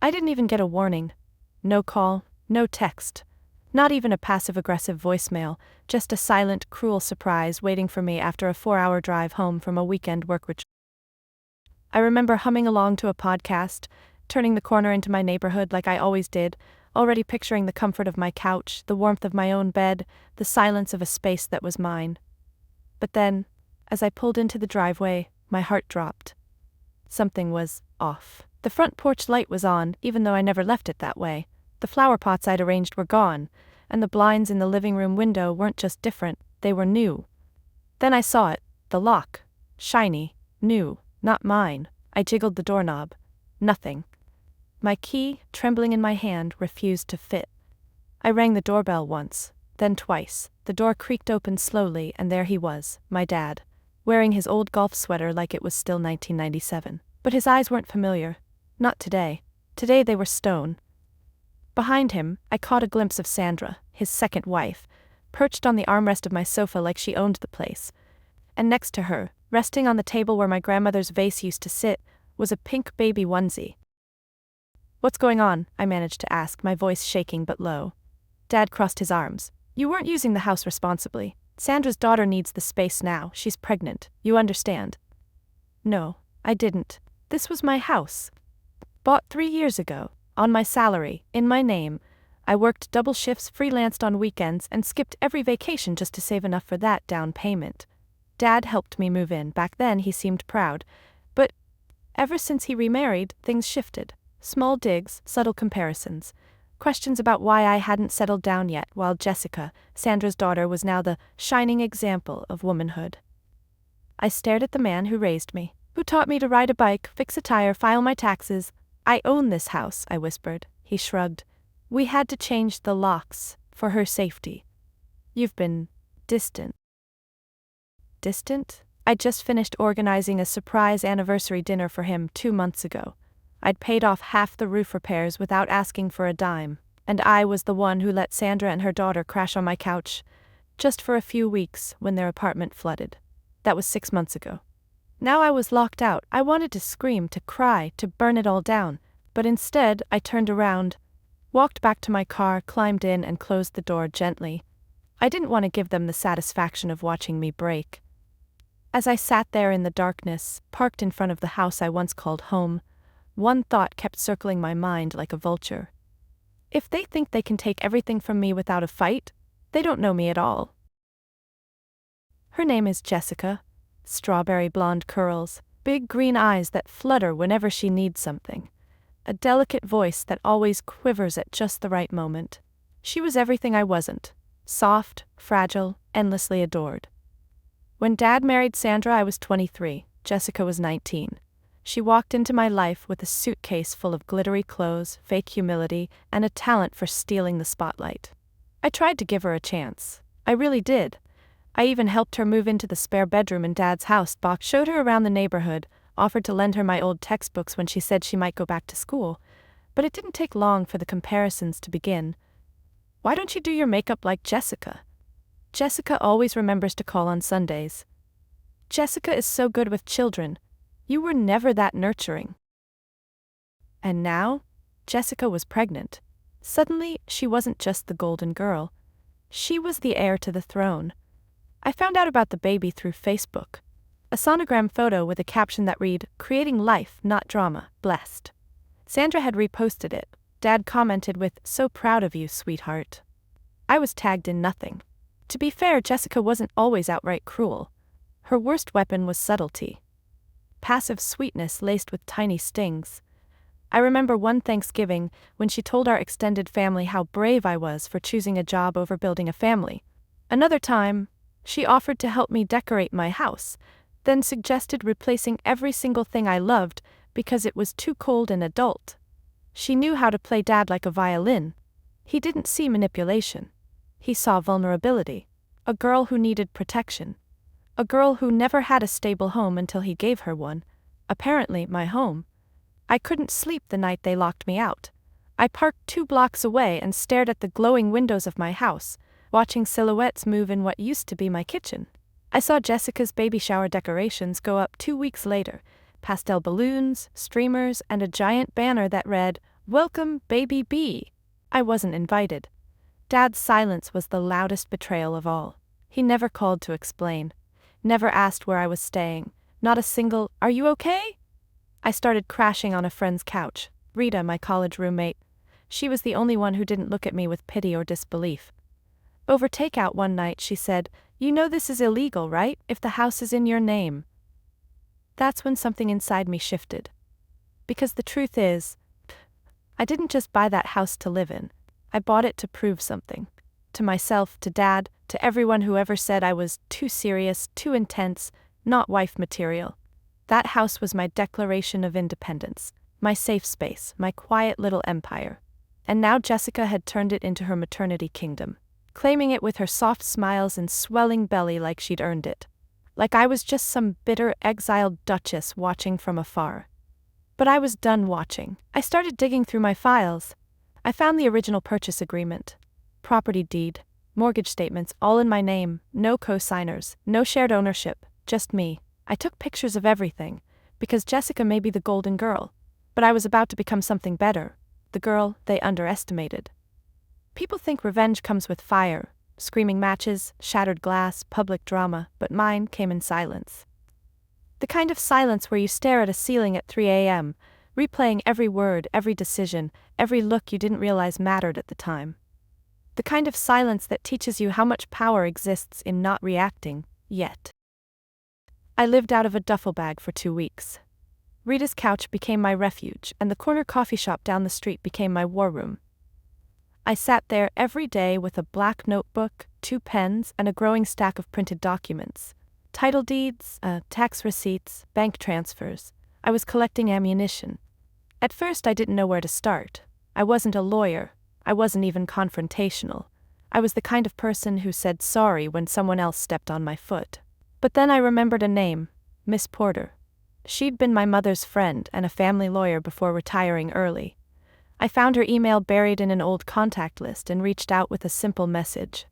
I didn't even get a warning. No call, no text. Not even a passive-aggressive voicemail, just a silent, cruel surprise waiting for me after a 4-hour drive home from a weekend work retreat. I remember humming along to a podcast, turning the corner into my neighborhood like I always did, already picturing the comfort of my couch, the warmth of my own bed, the silence of a space that was mine. But then, as I pulled into the driveway, my heart dropped. Something was off. The front porch light was on, even though I never left it that way. The flower pots I'd arranged were gone, and the blinds in the living room window weren't just different, they were new. Then I saw it, the lock. Shiny, new, not mine. I jiggled the doorknob. Nothing. My key, trembling in my hand, refused to fit. I rang the doorbell once, then twice. The door creaked open slowly, and there he was, my dad, wearing his old golf sweater like it was still 1997. But his eyes weren't familiar. Not today. Today they were stone. Behind him, I caught a glimpse of Sandra, his second wife, perched on the armrest of my sofa like she owned the place. And next to her, resting on the table where my grandmother's vase used to sit, was a pink baby onesie. "What's going on?" I managed to ask, my voice shaking but low. Dad crossed his arms. "You weren't using the house responsibly. Sandra's daughter needs the space now. She's pregnant. You understand?" "No, I didn't. This was my house. Bought 3 years ago. On my salary, in my name. I worked double shifts, freelanced on weekends, and skipped every vacation just to save enough for that down payment. Dad helped me move in. Back then he seemed proud. But ever since he remarried, things shifted. Small digs, subtle comparisons. Questions about why I hadn't settled down yet, while Jessica, Sandra's daughter, was now the shining example of womanhood. I stared at the man who raised me, who taught me to ride a bike, fix a tire, file my taxes. "I own this house," I whispered. He shrugged. "We had to change the locks, for her safety. You've been distant." Distant? I'd just finished organizing a surprise anniversary dinner for him 2 months ago. I'd paid off half the roof repairs without asking for a dime, and I was the one who let Sandra and her daughter crash on my couch, just for a few weeks when their apartment flooded. That was 6 months ago. Now I was locked out. I wanted to scream, to cry, to burn it all down, but instead I turned around, walked back to my car, climbed in, and closed the door gently. I didn't want to give them the satisfaction of watching me break. As I sat there in the darkness, parked in front of the house I once called home, one thought kept circling my mind like a vulture. If they think they can take everything from me without a fight, they don't know me at all. Her name is Jessica. Strawberry blonde curls, big green eyes that flutter whenever she needs something. A delicate voice that always quivers at just the right moment. She was everything I wasn't. Soft, fragile, endlessly adored. When Dad married Sandra, I was 23. Jessica was 19. She walked into my life with a suitcase full of glittery clothes, fake humility, and a talent for stealing the spotlight. I tried to give her a chance. I really did. I even helped her move into the spare bedroom in Dad's house, showed her around the neighborhood, offered to lend her my old textbooks when she said she might go back to school. But it didn't take long for the comparisons to begin. "Why don't you do your makeup like Jessica? Jessica always remembers to call on Sundays. Jessica is so good with children. You were never that nurturing." And now, Jessica was pregnant. Suddenly, she wasn't just the golden girl. She was the heir to the throne. I found out about the baby through Facebook. A sonogram photo with a caption that read, "Creating life, not drama, blessed." Sandra had reposted it. Dad commented with, "So proud of you, sweetheart." I was tagged in nothing. To be fair, Jessica wasn't always outright cruel. Her worst weapon was subtlety. Passive sweetness laced with tiny stings. I remember one Thanksgiving when she told our extended family how brave I was for choosing a job over building a family. Another time, she offered to help me decorate my house, then suggested replacing every single thing I loved because it was too cold and adult. She knew how to play Dad like a violin. He didn't see manipulation. He saw vulnerability. A girl who needed protection. A girl who never had a stable home until he gave her one. Apparently, my home. I couldn't sleep the night they locked me out. I parked 2 blocks away and stared at the glowing windows of my house, watching silhouettes move in what used to be my kitchen. I saw Jessica's baby shower decorations go up 2 weeks later, pastel balloons, streamers, and a giant banner that read, "Welcome, baby B." I wasn't invited. Dad's silence was the loudest betrayal of all. He never called to explain. Never asked where I was staying. Not a single, "Are you okay?" I started crashing on a friend's couch. Rita, my college roommate. She was the only one who didn't look at me with pity or disbelief. Over takeout one night she said, "You know this is illegal, right, if the house is in your name?" That's when something inside me shifted. Because the truth is, I didn't just buy that house to live in. I bought it to prove something. To myself, to Dad, to everyone who ever said I was too serious, too intense, not wife material. That house was my declaration of independence, my safe space, my quiet little empire. And now Jessica had turned it into her maternity kingdom, claiming it with her soft smiles and swelling belly like she'd earned it. Like I was just some bitter, exiled duchess watching from afar. But I was done watching. I started digging through my files. I found the original purchase agreement, property deed, mortgage statements, all in my name, no co-signers, no shared ownership, just me. I took pictures of everything, because Jessica may be the golden girl, but I was about to become something better, the girl they underestimated. People think revenge comes with fire, screaming matches, shattered glass, public drama, but mine came in silence. The kind of silence where you stare at a ceiling at 3 a.m., replaying every word, every decision, every look you didn't realize mattered at the time. The kind of silence that teaches you how much power exists in not reacting, yet. I lived out of a duffel bag for 2 weeks. Rita's couch became my refuge, and the corner coffee shop down the street became my war room. I sat there every day with a black notebook, 2 pens, and a growing stack of printed documents. Title deeds, tax receipts, bank transfers. I was collecting ammunition. At first I didn't know where to start. I wasn't a lawyer. I wasn't even confrontational. I was the kind of person who said sorry when someone else stepped on my foot. But then I remembered a name, Miss Porter. She'd been my mother's friend and a family lawyer before retiring early. I found her email buried in an old contact list and reached out with a simple message.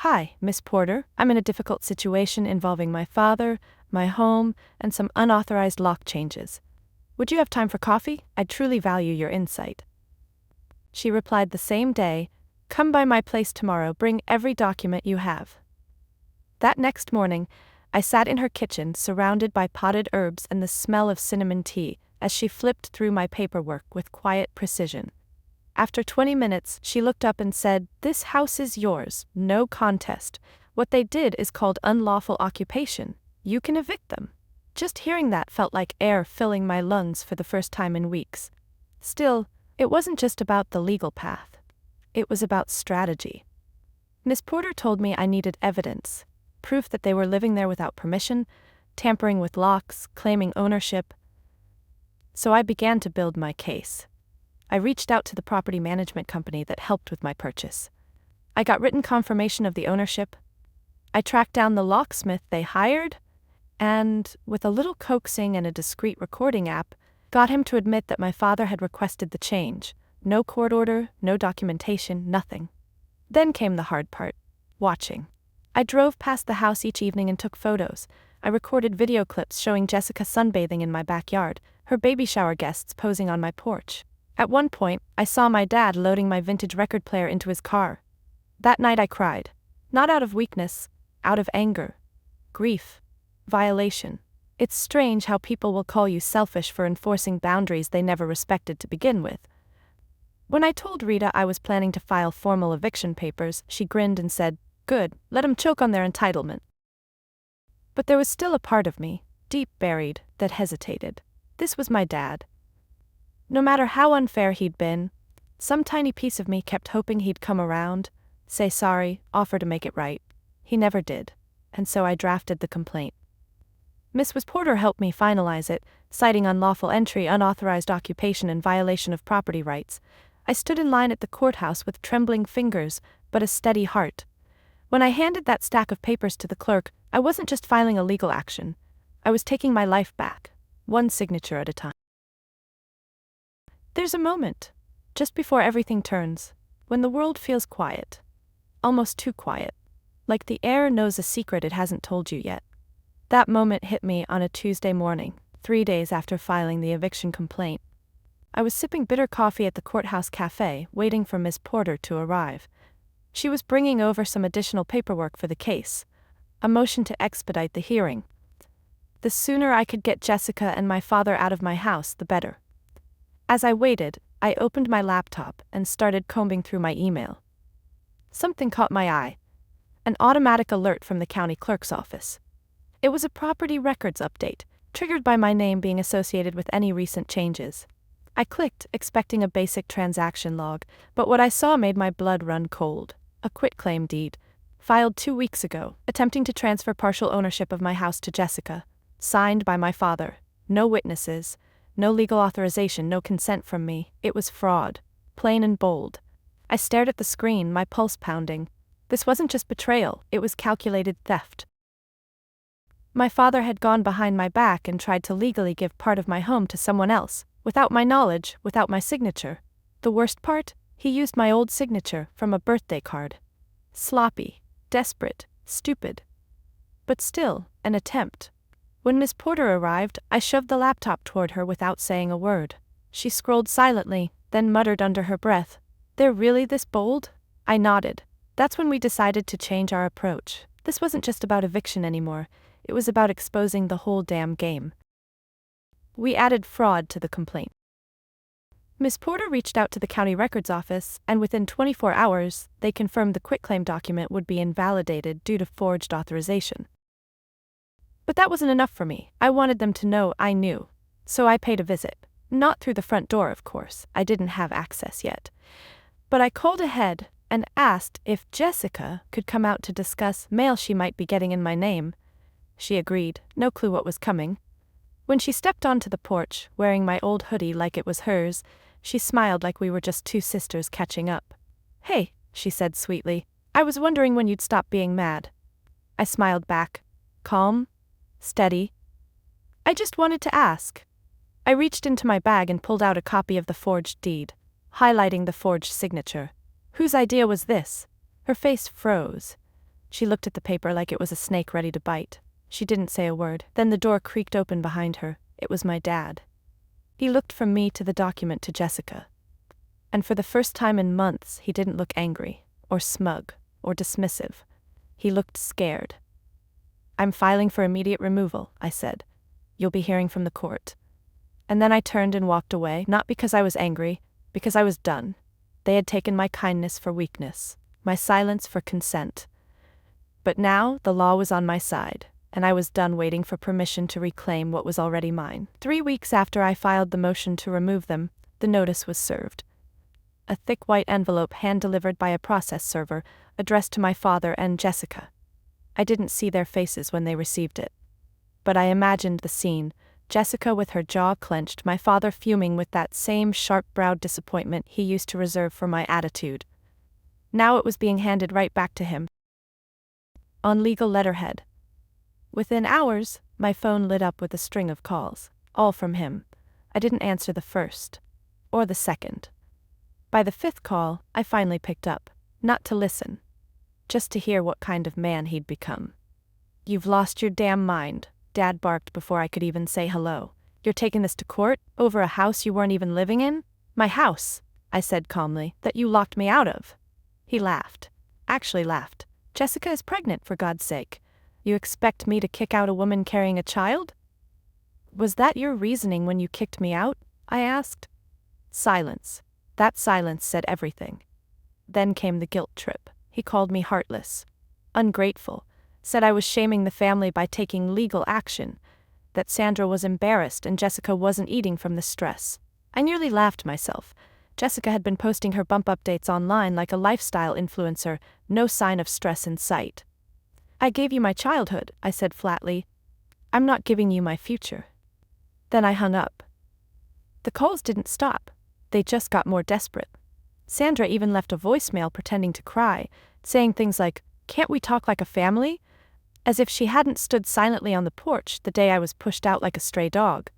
"Hi, Miss Porter. I'm in a difficult situation involving my father, my home, and some unauthorized lock changes. Would you have time for coffee? I'd truly value your insight." She replied the same day, "Come by my place tomorrow, bring every document you have." That next morning, I sat in her kitchen surrounded by potted herbs and the smell of cinnamon tea as she flipped through my paperwork with quiet precision. After 20 minutes, she looked up and said, "This house is yours, no contest. What they did is called unlawful occupation. You can evict them." Just hearing that felt like air filling my lungs for the first time in weeks. Still, it wasn't just about the legal path. It was about strategy. Miss Porter told me I needed evidence. Proof that they were living there without permission, tampering with locks, claiming ownership. So I began to build my case. I reached out to the property management company that helped with my purchase. I got written confirmation of the ownership. I tracked down the locksmith they hired, and, with a little coaxing and a discreet recording app, got him to admit that my father had requested the change. No court order, no documentation, nothing. Then came the hard part, watching. I drove past the house each evening and took photos. I recorded video clips showing Jessica sunbathing in my backyard, her baby shower guests posing on my porch. At one point, I saw my dad loading my vintage record player into his car. That night I cried. Not out of weakness, out of anger, grief, violation. It's strange how people will call you selfish for enforcing boundaries they never respected to begin with. When I told Rita I was planning to file formal eviction papers, she grinned and said, "Good, let 'em choke on their entitlement." But there was still a part of me, deep buried, that hesitated. This was my dad. No matter how unfair he'd been, some tiny piece of me kept hoping he'd come around, say sorry, offer to make it right. He never did, and so I drafted the complaint. Miss Porter helped me finalize it, citing unlawful entry, unauthorized occupation, and violation of property rights. I stood in line at the courthouse with trembling fingers, but a steady heart. When I handed that stack of papers to the clerk, I wasn't just filing a legal action. I was taking my life back, one signature at a time. There's a moment, just before everything turns, when the world feels quiet. Almost too quiet. Like the air knows a secret it hasn't told you yet. That moment hit me on a Tuesday morning, 3 days after filing the eviction complaint. I was sipping bitter coffee at the courthouse cafe, waiting for Miss Porter to arrive. She was bringing over some additional paperwork for the case, a motion to expedite the hearing. The sooner I could get Jessica and my father out of my house, the better. As I waited, I opened my laptop and started combing through my email. Something caught my eye. An automatic alert from the county clerk's office. It was a property records update, triggered by my name being associated with any recent changes. I clicked, expecting a basic transaction log, but what I saw made my blood run cold. A quitclaim deed, filed 2 weeks ago, attempting to transfer partial ownership of my house to Jessica. Signed by my father. No witnesses, no legal authorization, no consent from me. It was fraud. Plain and bold. I stared at the screen, my pulse pounding. This wasn't just betrayal, it was calculated theft. My father had gone behind my back and tried to legally give part of my home to someone else, without my knowledge, without my signature. The worst part? He used my old signature from a birthday card. Sloppy, desperate, stupid. But still, an attempt. When Miss Porter arrived, I shoved the laptop toward her without saying a word. She scrolled silently, then muttered under her breath, "They're really this bold?" I nodded. That's when we decided to change our approach. This wasn't just about eviction anymore, it was about exposing the whole damn game. We added fraud to the complaint. Miss Porter reached out to the county records office, and within 24 hours, they confirmed the quitclaim document would be invalidated due to forged authorization. But that wasn't enough for me. I wanted them to know I knew. So I paid a visit. Not through the front door, of course. I didn't have access yet. But I called ahead and asked if Jessica could come out to discuss mail she might be getting in my name. She agreed, no clue what was coming. When she stepped onto the porch, wearing my old hoodie like it was hers, she smiled like we were just two sisters catching up. "Hey," she said sweetly, "I was wondering when you'd stop being mad." I smiled back. Calm? Steady. "I just wanted to ask." I reached into my bag and pulled out a copy of the forged deed, highlighting the forged signature. Whose idea was this? Her face froze. She looked at the paper like it was a snake ready to bite. She didn't say a word. Then the door creaked open behind her. It was my dad. He looked from me to the document to Jessica. And for the first time in months, he didn't look angry, or smug, or dismissive. He looked scared. "I'm filing for immediate removal," I said. "You'll be hearing from the court." And then I turned and walked away, not because I was angry, because I was done. They had taken my kindness for weakness, my silence for consent. But now the law was on my side, and I was done waiting for permission to reclaim what was already mine. 3 weeks after I filed the motion to remove them, the notice was served. A thick white envelope hand-delivered by a process server, addressed to my father and Jessica. I didn't see their faces when they received it. But I imagined the scene, Jessica with her jaw clenched, my father fuming with that same sharp-browed disappointment he used to reserve for my attitude. Now it was being handed right back to him. On legal letterhead. Within hours, my phone lit up with a string of calls, all from him. I didn't answer the first, or the second. By the 5th call, I finally picked up, not to listen, just to hear what kind of man he'd become. "You've lost your damn mind," Dad barked before I could even say hello. "You're taking this to court, over a house you weren't even living in?" "My house," I said calmly, "that you locked me out of." He laughed. Actually laughed. "Jessica is pregnant, for God's sake. You expect me to kick out a woman carrying a child?" "Was that your reasoning when you kicked me out?" I asked. Silence. That silence said everything. Then came the guilt trip. He called me heartless, ungrateful, said I was shaming the family by taking legal action, that Sandra was embarrassed and Jessica wasn't eating from the stress. I nearly laughed myself. Jessica had been posting her bump updates online like a lifestyle influencer, no sign of stress in sight. "I gave you my childhood," I said flatly. "I'm not giving you my future." Then I hung up. The calls didn't stop. They just got more desperate. Sandra even left a voicemail pretending to cry, saying things like, "Can't we talk like a family?" As if she hadn't stood silently on the porch the day I was pushed out like a stray dog.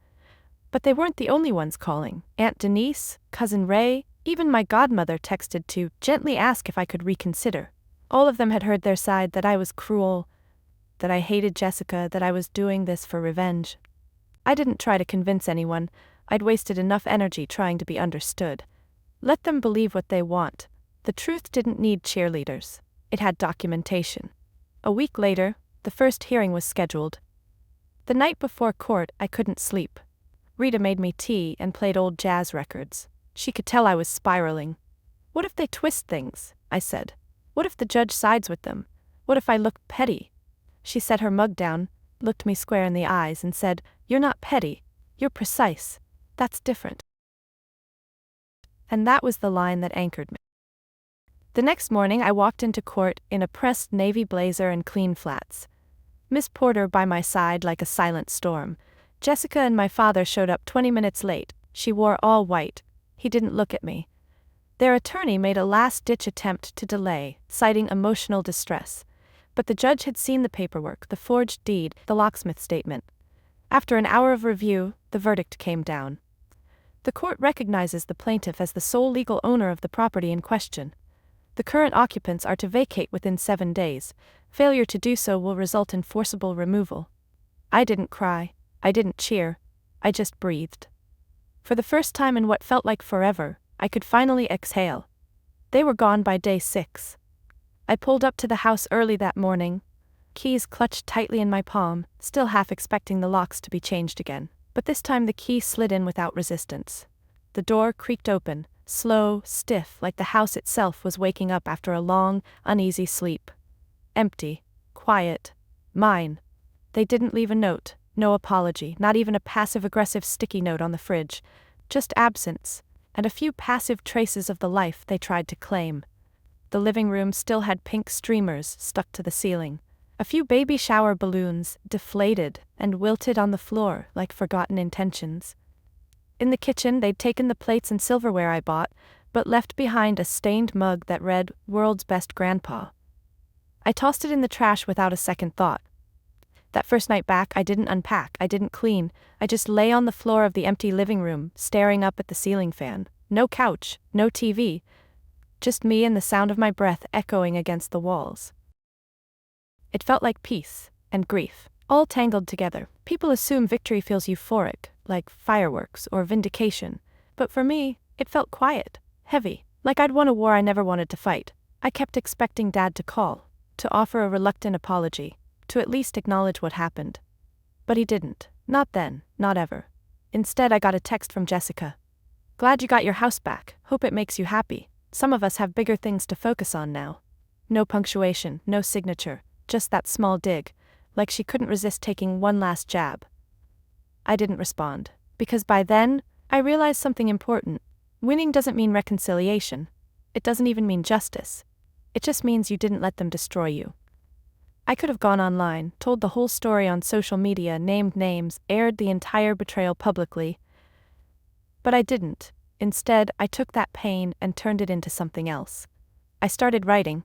But they weren't the only ones calling. Aunt Denise, Cousin Ray, even my godmother texted to gently ask if I could reconsider. All of them had heard their side, that I was cruel, that I hated Jessica, that I was doing this for revenge. I didn't try to convince anyone. I'd wasted enough energy trying to be understood. Let them believe what they want. The truth didn't need cheerleaders. It had documentation. A week later, the first hearing was scheduled. The night before court, I couldn't sleep. Rita made me tea and played old jazz records. She could tell I was spiraling. What if they twist things? I said. What if the judge sides with them? What if I look petty? She set her mug down, looked me square in the eyes and said, "You're not petty. You're precise. That's different." And that was the line that anchored me. The next morning I walked into court in a pressed navy blazer and clean flats. Miss Porter by my side like a silent storm. Jessica and my father showed up 20 minutes late. She wore all white. He didn't look at me. Their attorney made a last-ditch attempt to delay, citing emotional distress. But the judge had seen the paperwork, the forged deed, the locksmith statement. After an hour of review, the verdict came down. The court recognizes the plaintiff as the sole legal owner of the property in question. The current occupants are to vacate within 7 days. Failure to do so will result in forcible removal. I didn't cry. I didn't cheer. I just breathed. For the first time in what felt like forever, I could finally exhale. They were gone by day 6. I pulled up to the house early that morning, keys clutched tightly in my palm, still half expecting the locks to be changed again. But this time the key slid in without resistance. The door creaked open, slow, stiff, like the house itself was waking up after a long, uneasy sleep. Empty, quiet, mine. They didn't leave a note, no apology, not even a passive-aggressive sticky note on the fridge, just absence, and a few passive traces of the life they tried to claim. The living room still had pink streamers stuck to the ceiling. A few baby shower balloons, deflated and wilted on the floor like forgotten intentions. In the kitchen they'd taken the plates and silverware I bought, but left behind a stained mug that read, "World's Best Grandpa." I tossed it in the trash without a second thought. That first night back I didn't unpack, I didn't clean, I just lay on the floor of the empty living room, staring up at the ceiling fan. No couch, no TV. Just me and the sound of my breath echoing against the walls. It felt like peace and grief, all tangled together. People assume victory feels euphoric, like fireworks or vindication, but for me, it felt quiet, heavy, like I'd won a war I never wanted to fight. I kept expecting Dad to call, to offer a reluctant apology, to at least acknowledge what happened. But he didn't, not then, not ever. Instead I got a text from Jessica. "Glad you got your house back, hope it makes you happy. Some of us have bigger things to focus on now." No punctuation, no signature, just that small dig, like she couldn't resist taking one last jab. I didn't respond, because by then, I realized something important. Winning doesn't mean reconciliation. It doesn't even mean justice. It just means you didn't let them destroy you. I could have gone online, told the whole story on social media, named names, aired the entire betrayal publicly. But I didn't. Instead, I took that pain and turned it into something else. I started writing.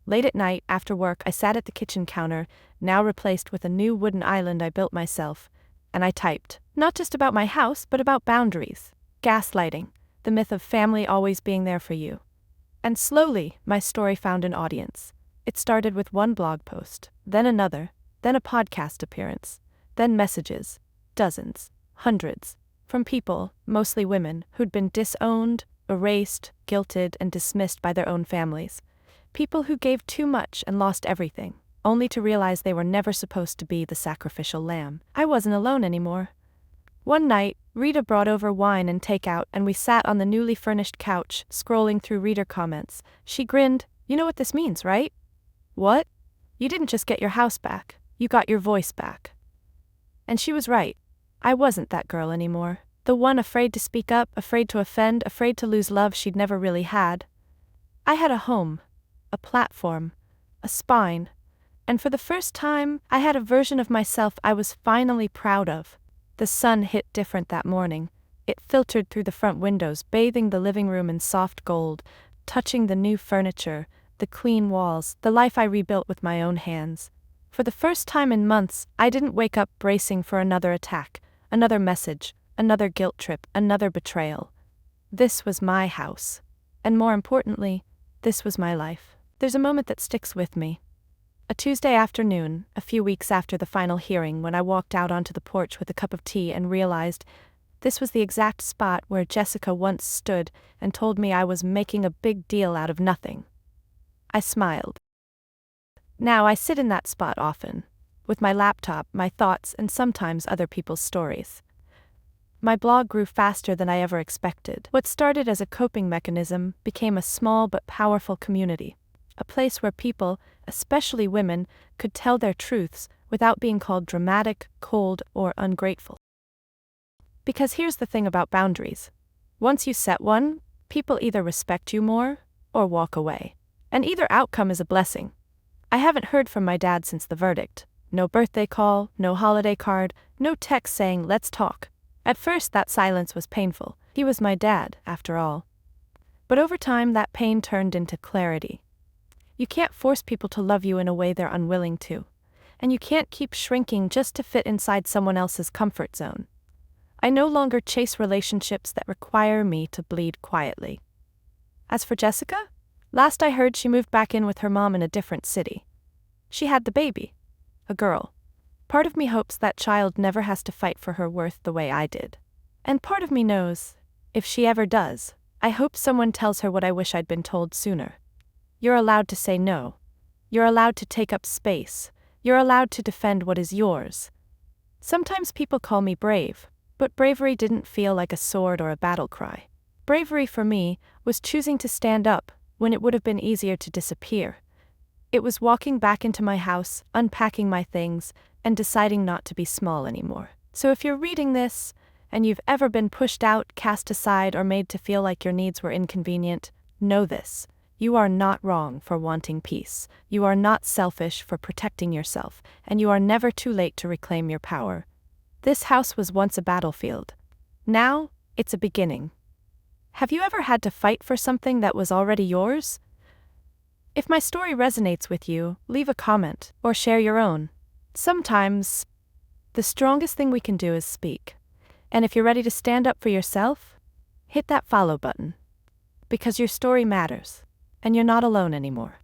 Late at night, after work, I sat at the kitchen counter, now replaced with a new wooden island I built myself, and I typed, not just about my house, but about boundaries, gaslighting, the myth of family always being there for you. And slowly, my story found an audience. It started with one blog post, then another, then a podcast appearance, then messages, dozens, hundreds, from people, mostly women, who'd been disowned, erased, guilted, and dismissed by their own families. People who gave too much and lost everything, only to realize they were never supposed to be the sacrificial lamb. I wasn't alone anymore. One night, Rita brought over wine and takeout, and we sat on the newly furnished couch, scrolling through reader comments. She grinned. "You know what this means, right?" "What?" "You didn't just get your house back, you got your voice back." And she was right. I wasn't that girl anymore. The one afraid to speak up, afraid to offend, afraid to lose love she'd never really had. I had a home, a platform, a spine, and for the first time, I had a version of myself I was finally proud of. The sun hit different that morning. It filtered through the front windows, bathing the living room in soft gold, touching the new furniture, the clean walls, the life I rebuilt with my own hands. For the first time in months, I didn't wake up bracing for another attack, another message, another guilt trip, another betrayal. This was my house. And more importantly, this was my life. There's a moment that sticks with me. A Tuesday afternoon, a few weeks after the final hearing, when I walked out onto the porch with a cup of tea and realized This was the exact spot where Jessica once stood and told me I was making a big deal out of nothing. I smiled. Now I sit in that spot often, with my laptop, my thoughts, and sometimes other people's stories. My blog grew faster than I ever expected. What started as a coping mechanism became a small but powerful community, a place where people, especially women, could tell their truths without being called dramatic, cold, or ungrateful. Because here's the thing about boundaries. Once you set one, people either respect you more or walk away. And either outcome is a blessing. I haven't heard from my dad since the verdict. No birthday call, no holiday card, no text saying, "Let's talk." At first that silence was painful. He was my dad, after all. But over time that pain turned into clarity. You can't force people to love you in a way they're unwilling to. And you can't keep shrinking just to fit inside someone else's comfort zone. I no longer chase relationships that require me to bleed quietly. As for Jessica, last I heard she moved back in with her mom in a different city. She had the baby, a girl. Part of me hopes that child never has to fight for her worth the way I did. And part of me knows, if she ever does, I hope someone tells her what I wish I'd been told sooner. You're allowed to say no. You're allowed to take up space. You're allowed to defend what is yours. Sometimes people call me brave, but bravery didn't feel like a sword or a battle cry. Bravery for me was choosing to stand up when it would have been easier to disappear. It was walking back into my house, unpacking my things, and deciding not to be small anymore. So if you're reading this, and you've ever been pushed out, cast aside, or made to feel like your needs were inconvenient, know this. You are not wrong for wanting peace. You are not selfish for protecting yourself, and you are never too late to reclaim your power. This house was once a battlefield. Now, it's a beginning. Have you ever had to fight for something that was already yours? If my story resonates with you, leave a comment or share your own. Sometimes, the strongest thing we can do is speak. And if you're ready to stand up for yourself, hit that follow button. Because your story matters, and you're not alone anymore.